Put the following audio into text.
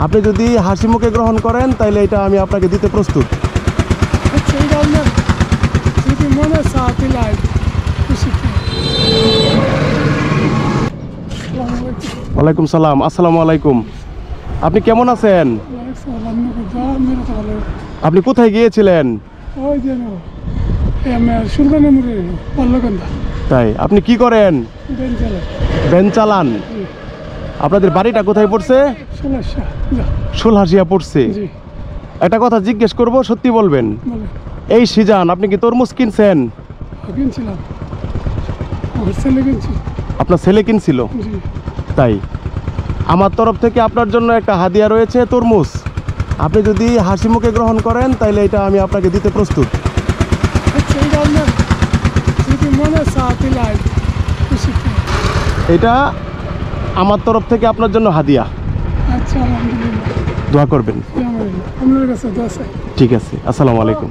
আপনি যদি হাসি মুখে গ্রহণ করেন তাহলে এটা আমি আপনাকে দিতে প্রস্তুত। ওয়ালাইকুম সালাম। আসসালামু আলাইকুম। আপনি কেমন আছেন? আপনি কোথায় গিয়েছিলেন? তাই আপনি কি করেন? ভ্যান চালান। আপনাদের বাড়িটা কোথায় পড়ছে? সুলহাসিয়া পড়ছে। একটা কথা জিজ্ঞেস করব, সত্যি বলবেন। এই সিজন আপনি কি তরমুজ কিনছেন? আপনার ছেলে কিনছিল? তাই আমার তরফ থেকে আপনার জন্য একটা হাদিয়া রয়েছে, তরমুজ। আপনি যদি হাসি মুখে গ্রহণ করেন তাহলে এটা আমি আপনাকে দিতে প্রস্তুত। এটা আমার তরফ থেকে আপনার জন্য হাদিয়া। আচ্ছা, আলহামদুলিল্লাহ। দোয়া করবেন। আপনার কাছে দোয়া চাই। ঠিক আছে, আসসালামু আলাইকুম।